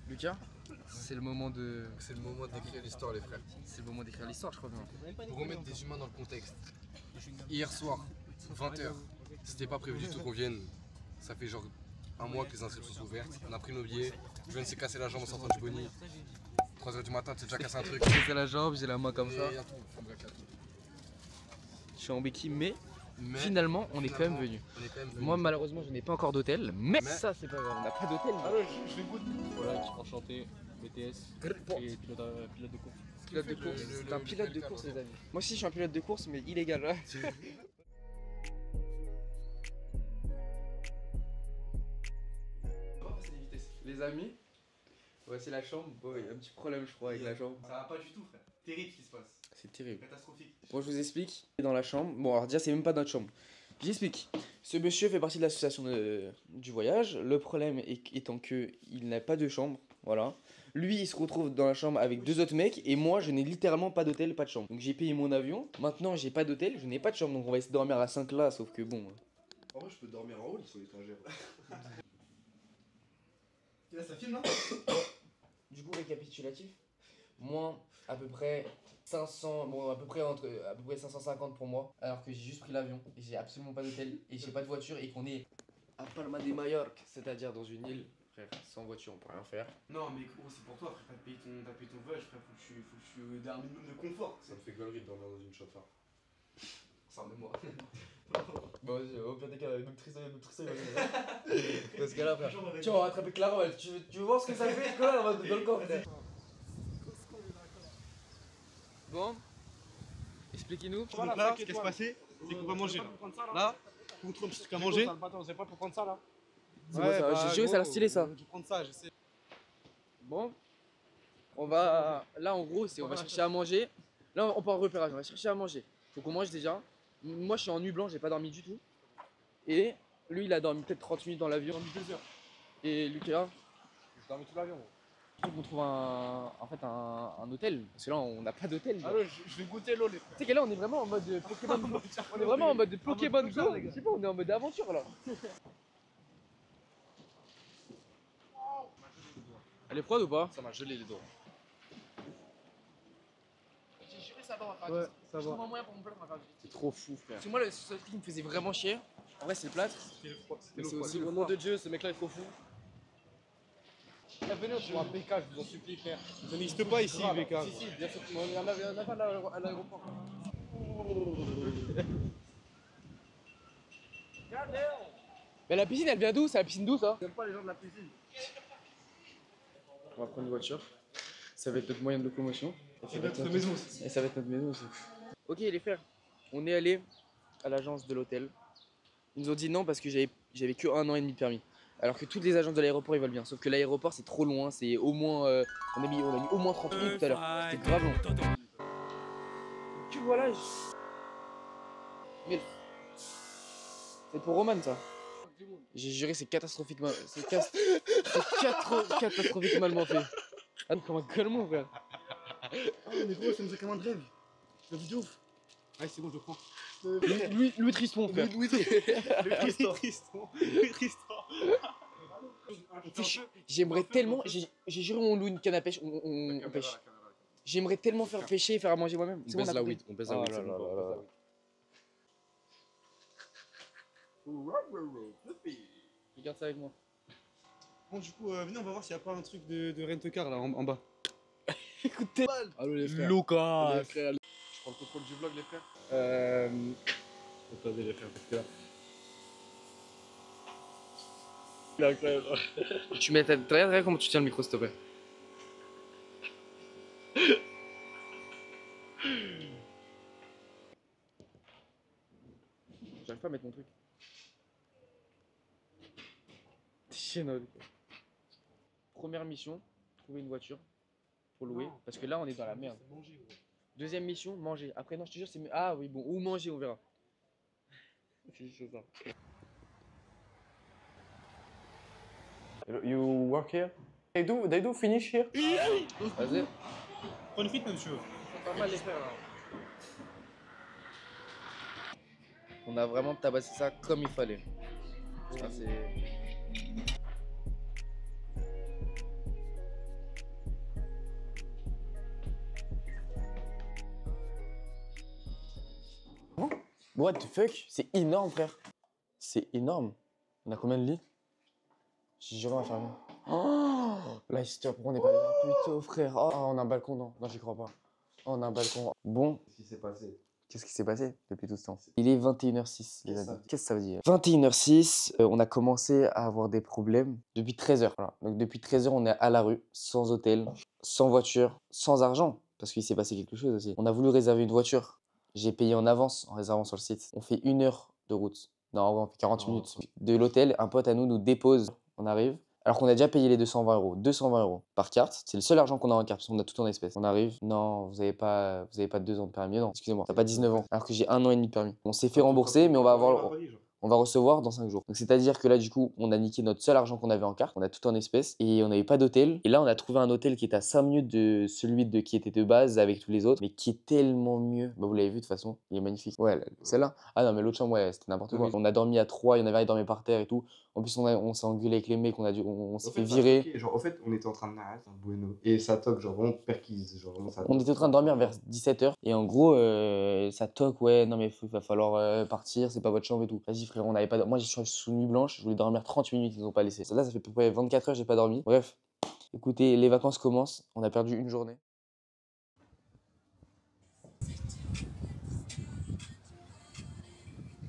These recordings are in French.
Lucas, c'est le moment de... C'est le moment d'écrire l'histoire, les frères. C'est le moment d'écrire l'histoire, je crois bien. Pour remettre des humains dans le contexte. Hier soir, 20h, c'était pas prévu du tout qu'on vienne. Ça fait genre un mois que les inscriptions sont ouvertes. On a pris nos billets. Je viens de se casser la jambe en sortant du Bonnie. 3h du matin, tu t'es déjà cassé un truc. J'ai la jambe, j'ai la main comme ça. Et y a tout. Enfin, bref, y a tout. Je suis en béquille, mais finalement, on est quand même venu. Moi, malheureusement, je n'ai pas encore d'hôtel, mais ça, c'est pas grave. On n'a pas d'hôtel. Je vais goûter. Voilà, enchanté, BTS et pilote de course. Pilote de course, c'est un pilote de course, les amis. Moi aussi, je suis un pilote de course, mais illégal. Les amis, voici la chambre. Bon, il y a un petit problème, je crois, avec la chambre. Ça va pas du tout, frère. Terrible ce qui se passe. C'est terrible. Catastrophique. Bon, je vous explique. Dans la chambre. Bon, alors déjà, c'est même pas notre chambre. J'explique. Ce monsieur fait partie de l'association du voyage. Le problème étant que il n'a pas de chambre. Voilà. Lui, il se retrouve dans la chambre avec deux autres mecs. Et moi, je n'ai littéralement pas d'hôtel, pas de chambre. Donc, j'ai payé mon avion. Maintenant, j'ai pas d'hôtel, je n'ai pas de chambre. Donc, on va essayer de dormir à 5 là. Sauf que bon. En vrai, je peux dormir en haut, ils sont étrangers. Et là, ça filme là. Du coup, récapitulatif. Moi, à peu près 500, bon, à peu près 550 pour moi, alors que j'ai juste pris l'avion et j'ai absolument pas d'hôtel et j'ai pas de voiture et qu'on est à Palma de Mallorca, c'est-à-dire dans une île, frère, sans voiture on peut rien faire. Non, mais gros, c'est pour toi, frère. T'as payé ton voyage, frère. Faut que tu aies un minimum de confort. Ça me fait gaulerie de dormir dans une chauffeur. Ça en moi. Bon, vas-y, au pire des cas, nous trisser. Parce que là, frère, tiens, on va attraper Clara, tu veux voir ce que ça fait, quoi, dans le corps, frère. Bon, expliquez-nous. Donc là, ce qui va se passer, c'est qu'on va manger là. Là, on trouve un petit truc à manger. C'est pas pour prendre ça là. J'ai juré, ça a l'air stylé ça. Je vais prendre ça, je sais. Bon, on va. Là, en gros, on va chercher à manger. Là, on part en repérage, on va chercher à manger. Faut qu'on mange déjà. Moi, je suis en nuit blanche, j'ai pas dormi du tout. Et lui, il a dormi peut-être 30 minutes dans l'avion. 2 heures. Et Lucas, J'ai dormi tout l'avion. il faut qu'on trouve un hôtel. Parce que là, on n'a pas d'hôtel. Alors, je vais goûter l'eau, les frères. Tu sais que là, on est vraiment en mode Pokémon Go. On est vraiment en mode Pokémon Go. Je sais pas, on est en mode aventure là. Elle est froide ou pas? Ça m'a gelé les doigts. J'ai juré ça va faire Ouais, ça Je va. trouve un moyen pour mon plâtre, on va faire vite. C'est trop fou, frère. Parce que moi, le seul truc qui me faisait vraiment chier, en vrai, c'est le plâtre. C'était Mais l'eau c'est froide. aussi Au nom de Dieu, ce mec-là est trop fou. Venez, on un BK, je vous en supplie, frère. Ça n'existe pas ici, BK. Si, si, bien sûr. Il y en a pas à l'aéroport. Mais la piscine, elle vient d'où? C'est la piscine d'où ça? J'aime pas les gens de la piscine. On va prendre une voiture. Ça va être notre moyen de locomotion. C'est notre maison aussi. Et ça va être notre maison aussi. Ok les frères, on est allé à l'agence de l'hôtel. Ils nous ont dit non parce que j'avais que 1 an et demi de permis. Alors que toutes les agences de l'aéroport ils veulent bien. Sauf que l'aéroport c'est trop loin, c'est au moins. On a mis au moins 30 minutes tout à l'heure. C'était grave long. Tu vois là. Mais. C'est pour Roman ça. J'ai juré c'est catastrophiquement. C'est catastrophiquement fait. Ah comme un collement frère. Oh, mais gros, ça nous a comme un rêve. La vidéo ouf. Allez, c'est bon, je prends. Louis Triston frère. Louis Tristan. Louis Tristan. J'aimerais tellement, j'ai juré on loue une canne à pêche, on pêche. J'aimerais tellement faire pêcher et faire à manger moi-même. On baise la weed, on baise la Oh weed. là c'est là bon. là là. Regarde ça avec moi. Bon, du coup, venez, on va voir s'il n'y a pas un truc de rent-car là en bas. Écoutez. Allô les frères. Lucas. Les frères. Je prends le contrôle du vlog, les frères. Attendez les frères, parce que là. Tu mets regarde comment tu tiens le micro s'il te plaît. J'arrive pas à mettre mon truc. Chienol. Première mission, trouver une voiture pour louer. Parce que là on est dans la merde. Deuxième mission, manger. Après non je te jure c'est... Ah oui bon, ou manger on verra. C'est juste ça. You work here? They do finish here? Vas-y. Prends une frite, monsieur. Pas mal les frères là. On a vraiment tabassé ça comme il fallait. Ça c'est... What the fuck? C'est énorme, frère. C'est énorme. On a combien de lits? J'ai juré, on va faire mieux. Oh, Leicester, pourquoi on n'est pas allé là plus tôt, frère? Oh, on a un balcon, non. Non, j'y crois pas. Oh, on a un balcon. Bon. Qu'est-ce qui s'est passé? Qu'est-ce qui s'est passé depuis tout ce temps? Il est 21h06, les amis. ça Qu'est-ce que ça veut dire? 21h06, on a commencé à avoir des problèmes depuis 13h. Voilà. Donc depuis 13h, on est à la rue, sans hôtel, sans voiture, sans argent. Parce qu'il s'est passé quelque chose aussi. On a voulu réserver une voiture. J'ai payé en avance en réservant sur le site. On fait 1 heure de route. Non, en vrai, on fait 40 minutes. De l'hôtel, un pote à nous dépose. On arrive. Alors qu'on a déjà payé les 220 euros. 220 euros par carte. C'est le seul argent qu'on a en carte parce qu'on a tout en espèces. On arrive. Non, vous avez pas 2 ans de permis. Non, excusez-moi. T'as pas 19 ans. Alors que j'ai 1 an et demi de permis. On s'est fait rembourser, mais on va recevoir dans 5 jours. Donc c'est-à-dire que là, du coup, on a niqué notre seul argent qu'on avait en carte. On a tout en espèces et on n'avait pas d'hôtel. Et là, on a trouvé un hôtel qui est à 5 minutes de celui qui était de base avec tous les autres, mais qui est tellement mieux. Bah, vous l'avez vu de toute façon, il est magnifique. Ouais, celle-là. Ah non, mais l'autre chambre, ouais, c'était n'importe quoi. On a dormi à 3, il y en avait un qui dormait par terre et tout. En plus, on s'est engueulé avec les mecs, on s'est fait virer. Genre, au fait, on était en train de nager, un bueno. Et ça toque, genre vraiment perquise. Genre, vraiment, ça On était en train de dormir vers 17h. Et en gros, ça toque, ouais, non mais il va falloir partir, c'est pas votre chambre et tout. Vas-y frère, on n'avait pas. Moi, je suis sous nuit blanche, je voulais dormir 30 minutes, ils nous ont pas laissé. Là, ça fait à peu près 24 heures, j'ai pas dormi. Bref, écoutez, les vacances commencent, on a perdu une journée.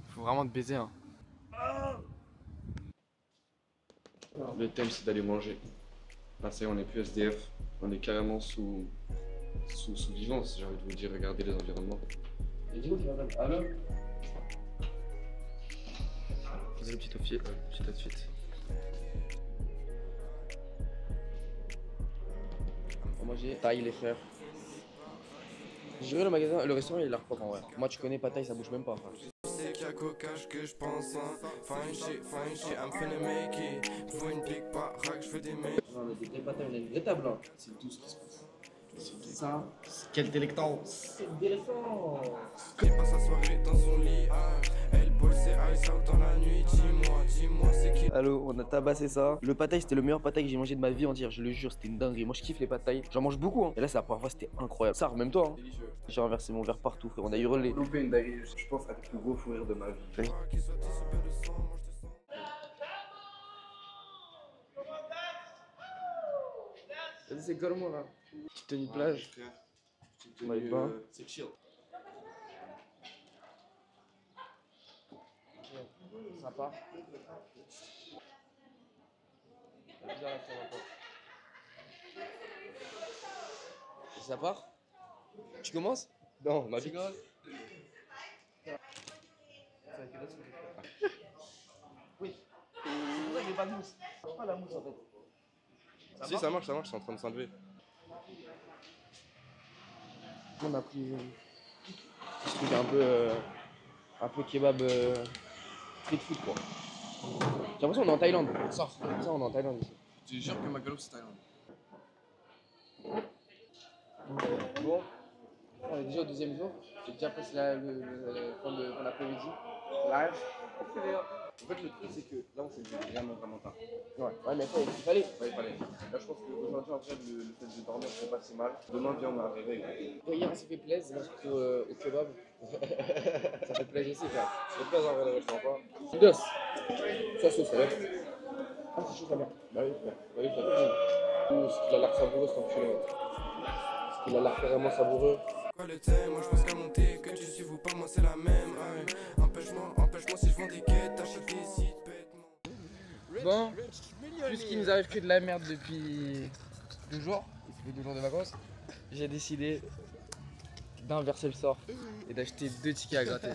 Faut vraiment te baiser, hein. Le thème, c'est d'aller manger. Là, c'est on n'est plus SDF, on est carrément sous vivance, j'ai envie de vous dire, regardez les environnements. Et dis-moi, tu m'appelles. Allô? Vas-y, le petit outfit. Petit outfit. Pour manger, taille les frères. J'ai juré, le restaurant il a l'air propre en vrai. Moi, tu connais pas taille, ça bouge même pas, frère. C'est qu'il y a qu'au cash que je pense, hein. Fine shit, I'm finna make it. Faut une big baraque, je veux des mecs. On a des vraies patates, on a une vraie table, hein. C'est tout ce qui se passe. C'est ça. Quelle délectance. Quelle délectance. Elle passe sa soirée dans son lit, hein. Elle bosse ses ice out dans la nuit. Dis-moi, c'est qui? Allô, on a tabassé ça. Le pâtail, c'était le meilleur pâtail que j'ai mangé de ma vie entière, je le jure, c'était une dinguerie. Moi, je kiffe les pâtails. J'en mange beaucoup, hein. Et là, c'est la première fois, c'était incroyable. Ça, même toi, hein. J'ai renversé mon verre partout, frère. On a hurlé. Loupé une dinguerie, je pense, avec le plus gros fou rire de ma vie. Qu'il soit dissipé de sang, moi je te sens. Vas-y, c'est comme moi, là. Petite tenue de plage. Tenue, pas. c'est chill. Sympa. Ça part? Tu commences? Non, ma vie. Oui. C'est pour ça qu'il n'y a pas de mousse. C'est pas la mousse en fait. Si, ça marche, c'est en train de s'enlever. On a pris ce truc un peu kebab street food quoi. J'ai l'impression qu'on est en Thaïlande. Ça, on est en Thaïlande ici. Je te jure que Magaluf c'est Thaïlande. Bon, on est déjà au deuxième jour. J'ai déjà passé le fin de l'après-midi. Live. En fait, le truc, c'est que là, on s'est dit vraiment tard. Ouais, mais il fallait. Ouais, il fallait. Là, je pense qu'aujourd'hui, en vrai, le fait de dormir, c'est pas si mal. Demain, viens, on a un réveil. Hier, on s'est fait plaisir au kebab. Ça fait plaisir aussi, frère. Ça fait plaisir, en vrai, je comprends pas. Dos. Ça, ça va. Ah, c'est chaud, ça va. Bah oui, frère. Bah oui, frère. Ce qu'il a l'air savoureux, cet enculé. Ce qu'il a l'air vraiment savoureux. Quoi le thème, moi je pense qu'à monter, que tu suives ou pas, moi c'est la même. Hein. Empêche-moi si je vends des quêtes, t'achètes des sites bêtement. Bon, puisqu'il nous arrive que de la merde depuis 2 jours, ça fait 2 jours de vacances, j'ai décidé d'inverser le sort et d'acheter 2 tickets à gratter.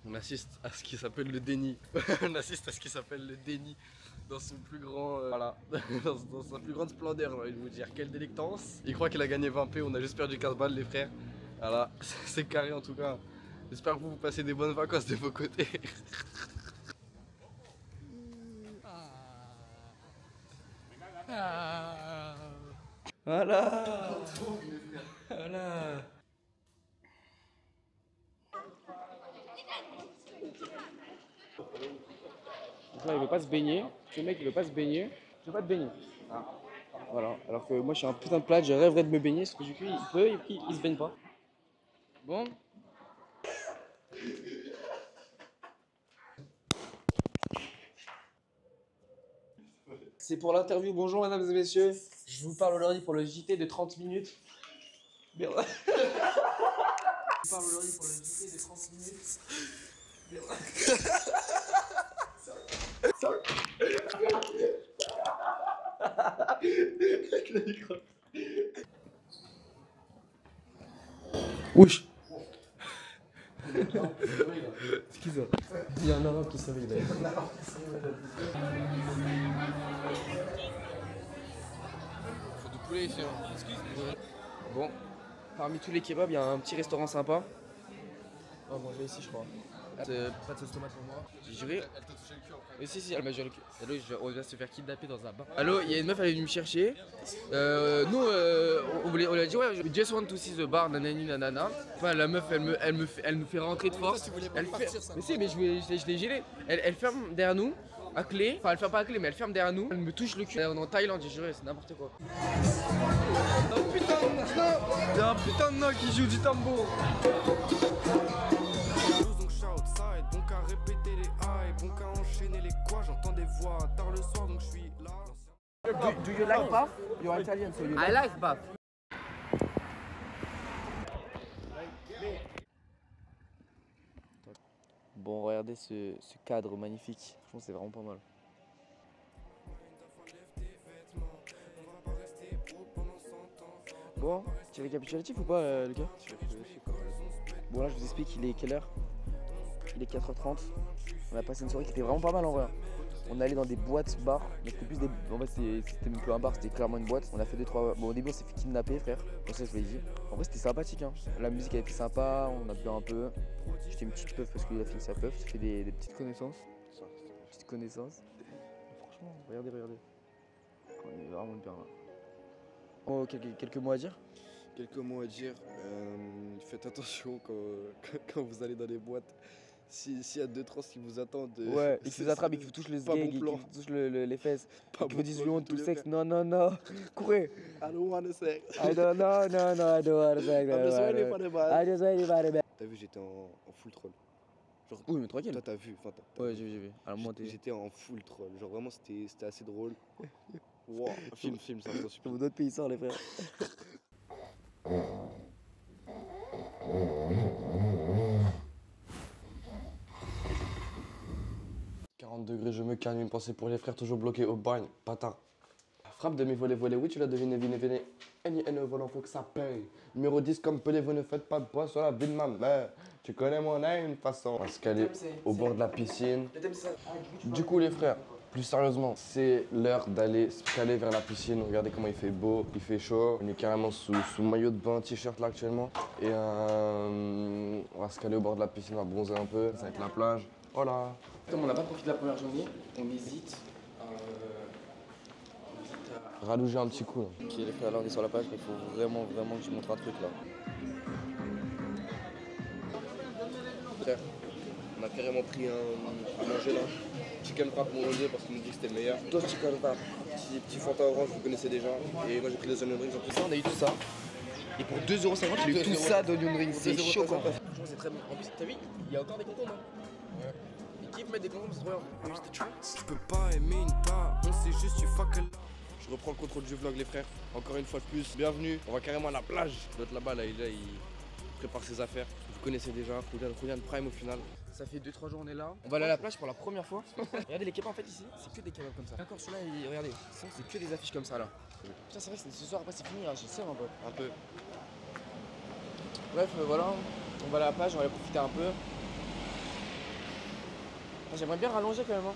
On assiste à ce qui s'appelle le déni. On assiste à ce qui s'appelle le déni dans son plus grand. Voilà. dans sa plus grande splendeur, j'ai envie de vous dire. Quelle délectance. Il croit qu'il a gagné 20p, on a juste perdu 15 balles, les frères. Voilà, c'est carré en tout cas. J'espère que vous passez des bonnes vacances de vos côtés. Voilà. Voilà. Donc là, il veut pas se baigner. Ce mec, il veut pas se baigner. Tu veux pas te baigner? Ah. Voilà, alors que moi je suis un putain de plate, je rêverais de me baigner, ce que j'ai il peut, il se baigne pas. Bon. C'est pour l'interview, bonjour mesdames et messieurs. Je vous parle aujourd'hui pour le JT de 30 minutes. Merde. Je vous parle aujourd'hui pour le JT de 30 minutes. Merde. Wesh. C'est qui ça? Il y a un arabe qui s'éveille là. Faut du poulet ici. Bon, parmi tous les kebabs, il y a un petit restaurant sympa. On va manger ici, je crois. Pas de sauce tomate pour moi. J'ai juré. Elle t'a touché le cul après. Mais si, elle m'a juré le cul. Allo, on vient se faire kidnapper dans un bar. Allo, il y a une meuf, elle est venue me chercher. Nous, on lui a dit, ouais, we just want to see the bar, nanani, nanana. Enfin, la meuf, elle nous fait rentrer de force. Elle fait... Mais si, mais je l'ai gêné. Elle ferme derrière nous, à clé. Enfin, elle ferme pas à clé, mais elle ferme derrière nous. Elle me touche le cul. On est en Thaïlande, j'ai juré, c'est n'importe quoi. Il y a un putain de nain qui joue du tambour. Donc je suis outside, bon qu'à répéter les highs, bon qu'à enchaîner les quoi, j'entends des voix tard le soir donc je suis là. Do you like bath? You're Italian, so you like... I like bath. Bon, regardez ce cadre magnifique. Franchement, c'est vraiment pas mal. Bon, petit récapitulatif ou pas, Lucas? Bon, là, je vous explique, il est quelle heure? Il est 4h30. On a passé une soirée qui était vraiment pas mal en vrai. On est allé dans des boîtes, bars. Mais c'était plus des. En fait, c'était même plus un bar, c'était clairement une boîte. On a fait 2-3. Bon, au début, on s'est fait kidnapper, frère. Pour ça, je vous l'ai dit. En vrai, c'était sympathique. Hein. La musique a été sympa, on a bu un peu. J'étais une petite puff parce qu'il a fini sa puff. J'ai fait des petites connaissances. Franchement, regardez. On est vraiment bien là. Oh, quelques mots à dire? Quelques mots à dire. Faites attention quand vous allez dans les boîtes. S'il y a 2 trans qui vous attendent. Ouais, et qui vous attrapent et qui vous touchent le sgeg, et qui vous touchent les fesses. Pas qui vous disent bon you want to sex. Non. Courez. I don't wanna sex. I don't wanna sex. I'm just waiting for the bus. I just waiting for the bus. T'as vu, j'étais en full troll. Genre, Oui, mais tranquille. toi, t'as vu. Ouais, j'ai vu. Alors, moi, J'étais en full troll. Genre, vraiment, c'était assez drôle. Wow, film, ça me super. Vous d'autres pays sort, les frères. 40 degrés, je me calme, une pensée pour les frères toujours bloqués au bagne, bâtard. Frappe de mes volets, oui tu l'as deviné, venez. N volant, faut que ça paye. Numéro 10 comme Pelé, vous ne faites pas de poids sur la vie de ma mère. Tu connais mon name, façon. On va se caler au bord de la piscine. Du coup les frères, plus sérieusement, c'est l'heure d'aller se caler vers la piscine. Regardez comment il fait beau, il fait chaud. On est carrément sous maillot de bain, t-shirt là actuellement. Et on va se caler au bord de la piscine, on va bronzer un peu, ça va être la plage. Voilà. Comme on n'a pas profité de la première journée, on hésite Rallouger un petit coup là. Ok les frères, là on est sur la plage, mais il faut vraiment que je montre un truc là. Frère, on a carrément pris à manger là. Chicken wrap mon rosé parce qu'il nous dit que c'était le meilleur. Toi chicken wrap, petit Fanta orange, vous connaissez déjà. Et moi j'ai pris des onion rings en plus. Ça on a eu tout ça. Et pour 2,50€, il y a eu tout ça d'onion rings. C'est chaud quoi. Franchement c'est très bon. En plus t'as vu, il y a encore des concombres. Ouais. Ils kiffent mettre des concombres, c'est trop bien. Tu peux pas aimer une part, on sait juste tu fuck elle. Je reprends le contrôle du vlog les frères, encore une fois de plus, bienvenue, on va carrément à la plage. L'autre là-bas, là, il prépare ses affaires, vous connaissez déjà, Julian Prime au final. Ça fait 2-3 jours on est là, on va aller à la plage pour la première fois. Regardez les kebabs en fait ici, c'est que des kebabs comme ça. Encore celui-là, regardez, c'est que des affiches comme ça là. Putain c'est vrai que ce soir après c'est fini, hein, j'ai un peu. Un peu. Bref voilà, on va à la plage, on va aller profiter un peu. J'aimerais bien rallonger quand même. Hein.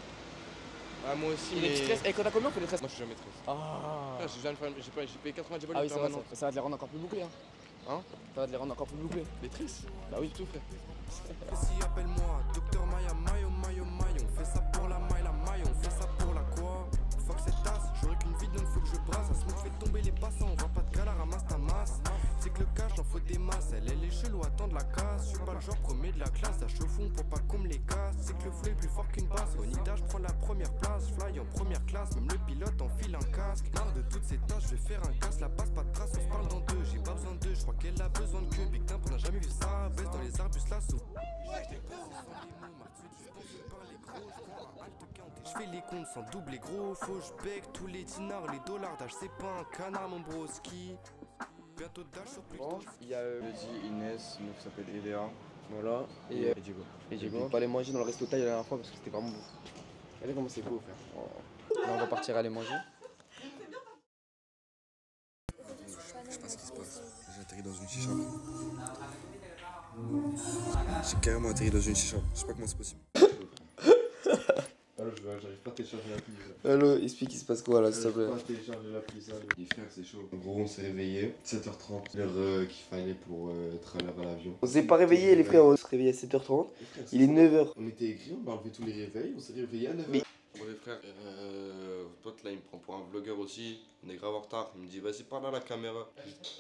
Ah moi aussi. Et les petits tresses, et quand t'as combien on fait les tresses? Moi je suis jamais tresse. Ah. J'ai payé 90 balles. Ah oui ça va te les rendre encore plus bouclés hein. Ça va te les rendre encore plus bouclés. Les tresses? Bah oui. Tout frère. Si appelle-moi, docteur Maya, maillot, on fait ça pour la maille, on fait ça pour la quoi. Fuck cette tasse, j'aurais qu'une vie donc faut que je brasse. Ça se me fait tomber les passants, on va pas de gala, ramasse ta masse. C'est que le cash, j'en faut des masses, elle est chelou, attends de la casse. Je suis pas le major, premier de la classe, ça chauffe pour pas qu'on me les casse. C'est que le flow est plus fort qu'une basse. Au Nida, je prends la première place. Fly en première classe, même le pilote enfile un casque. Marre de toutes ces tâches, je vais faire un casse. La passe, pas de trace, on se parle dans deux. J'ai pas besoin d'eux, je crois qu'elle a besoin de queue. Big Timp, on a jamais vu ça. Baisse dans les arbustes là, sous. Je fais les comptes sans double et gros. Faut je bec tous les dinars, les dollars d'âge. C'est pas un canard, mon broski. Bientôt d'âge sur plus Bon, il y a Petit Inès, une meuf qui s'appelle Edea. voilà, Et Diego. et j'ai pas aller manger dans le resto taille la dernière fois parce que c'était vraiment beau. Regardez comment c'est beau, frère. Oh. Là, on va partir aller manger. Je sais pas ce qui se passe. J'ai atterri dans une chicha. J'ai carrément atterri dans une chicha. Je sais pas comment c'est possible. Allô, j'arrive pas à télécharger l'appli. Allo, explique, il se passe quoi là, s'il te plaît? Pas à télécharger l'appli, ça. Les frères, c'est chaud. En gros, on s'est réveillé 7h30. L'heure qu'il fallait pour être à l'heure à l'avion. On s'est pas réveillé, les frères, on s'est réveillé à 7h30. Il est 9h. On était écrit, on a enlevé tous les réveils, on s'est réveillé à 9h. Mais- Bon les frères, pote là il me prend pour un vlogueur aussi, on est grave en retard, il me dit vas-y parle à la caméra.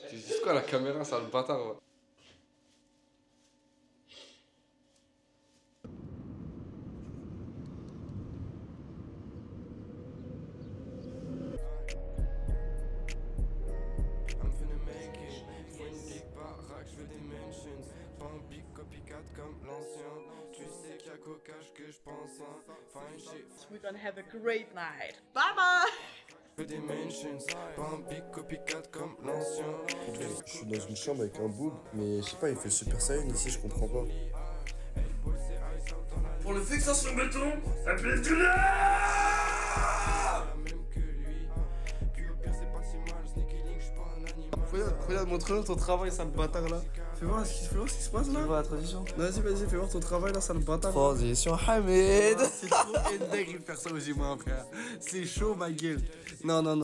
Je dis c'est quoi la caméra, ça le bâtard ouais. I'm finna make it. Faut une big baraque, je veux des mentions. Pas un big copycat comme l'ancien. Tu sais qu'il y a qu'au cash que je pense. Fine shit. We're gonna have a great night. Bye bye! Je veux des mentions. Pas un big copycat comme l'ancien. Je suis dans une chambre avec un boob, mais je sais pas, il fait super saiyan ici, je comprends pas. Pour le fixation béton, appelez du Même que lui. Puis au pire, c'est pas si mal. Sneaky link, je suis pas un animal. Regarde, montre-nous ton travail, sale bâtard là. Fais voir ce qui se passe là. la transition. Vas-y, fais voir ton travail là, sale bâtard. Transition Hamid. C'est trop dingue de faire ça aux humains, frère. C'est chaud, ma gueule. Non.